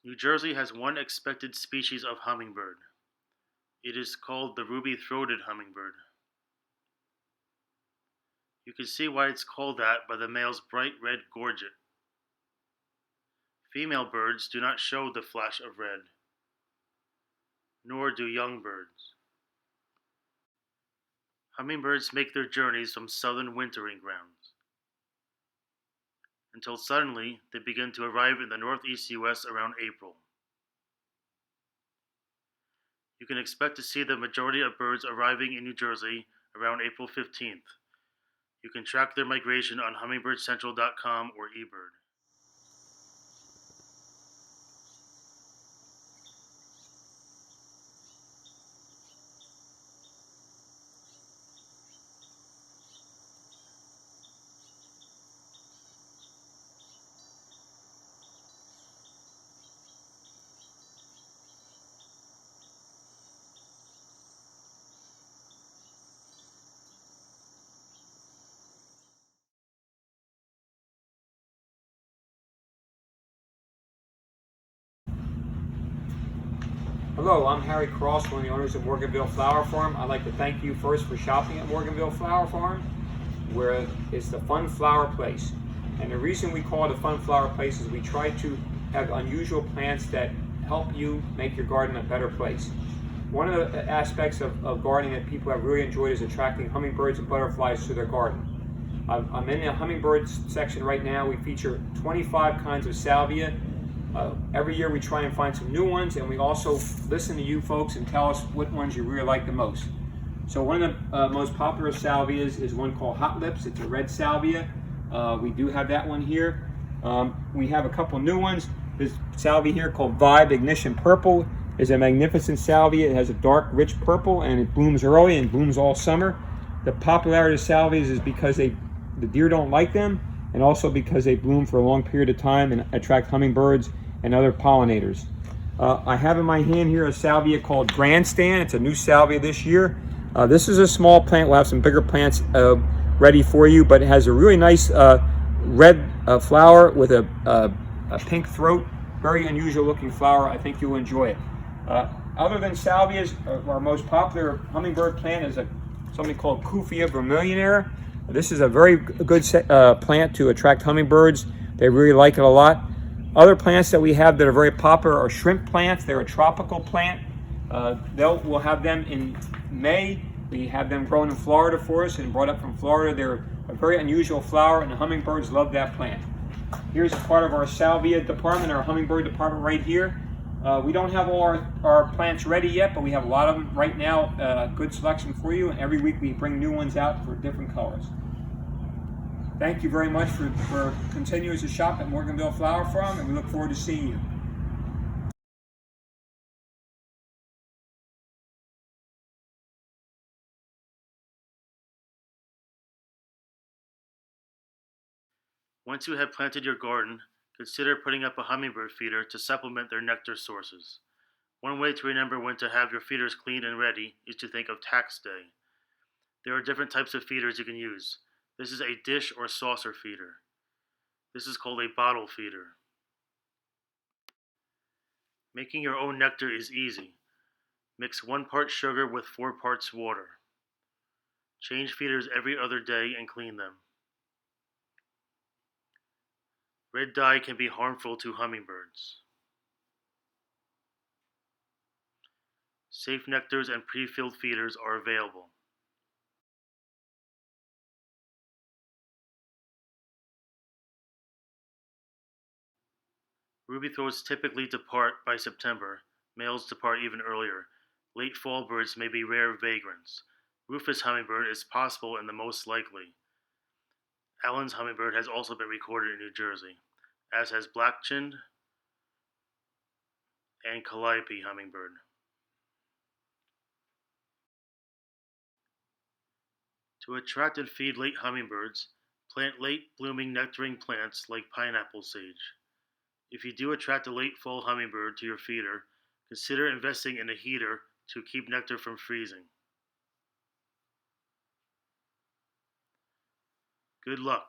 New Jersey has one expected species of hummingbird. It is called the ruby-throated hummingbird. You can see why it's called that by the male's bright red gorget. Female birds do not show the flash of red, nor do young birds. Hummingbirds make their journeys from southern wintering grounds, until suddenly they begin to arrive in the northeast US around April. You can expect to see the majority of birds arriving in New Jersey around April 15th. You can track their migration on hummingbirdcentral.com or eBird. Hello, I'm Harry Cross, one of the owners of Morganville Flower Farm. I'd like to thank you first for shopping at Morganville Flower Farm, where it's the fun flower place. And the reason we call it a fun flower place is we try to have unusual plants that help you make your garden a better place. One of the aspects of gardening that people have really enjoyed is attracting hummingbirds and butterflies to their garden. I'm in the hummingbirds section right now. We feature 25 kinds of salvia. Every year we try and find some new ones, and we also listen to you folks and tell us what ones you really like the most. So one of the most popular salvias is one called Hot Lips. It's a red salvia. We do have that one here. We have a couple new ones. This salvia here called Vibe Ignition Purple is a magnificent salvia. It has a dark, rich purple, and it blooms early and blooms all summer. The popularity of salvias is because the deer don't like them, and also because they bloom for a long period of time and attract hummingbirds and other pollinators. I have in my hand here a salvia called Grandstand. It's a new salvia this year. This is a small plant. We'll have some bigger plants ready for you, but it has a really nice red flower with a pink throat. Very unusual looking flower. I think you'll enjoy it. Other than salvias, our most popular hummingbird plant is something called Kufia vermillionaire. This is a very good plant to attract hummingbirds. They really like it a lot. Other plants that we have that are very popular are shrimp plants. They're a tropical plant. We'll have them in May. We have them grown in Florida for us and brought up from Florida. They're a very unusual flower, and the hummingbirds love that plant. Here's part of our salvia department, our hummingbird department right here. We don't have all our plants ready yet, but we have a lot of them right now. Good selection for you, and every week we bring new ones out for different colors. Thank you very much for continuing to shop at Morganville Flower Farm, and we look forward to seeing you. Once you have planted your garden, consider putting up a hummingbird feeder to supplement their nectar sources. One way to remember when to have your feeders cleaned and ready is to think of tax day. There are different types of feeders you can use. This is a dish or saucer feeder. This is called a bottle feeder. Making your own nectar is easy. Mix 1 part sugar with 4 parts water. Change feeders every other day and clean them. Red dye can be harmful to hummingbirds. Safe nectars and pre-filled feeders are available. Ruby throats typically depart by September. Males depart even earlier. Late fall birds may be rare vagrants. Rufous hummingbird is possible and the most likely. Allen's hummingbird has also been recorded in New Jersey, as has black-chinned and calliope hummingbird. To attract and feed late hummingbirds, plant late blooming nectaring plants like pineapple sage. If you do attract a late fall hummingbird to your feeder, consider investing in a heater to keep nectar from freezing. Good luck.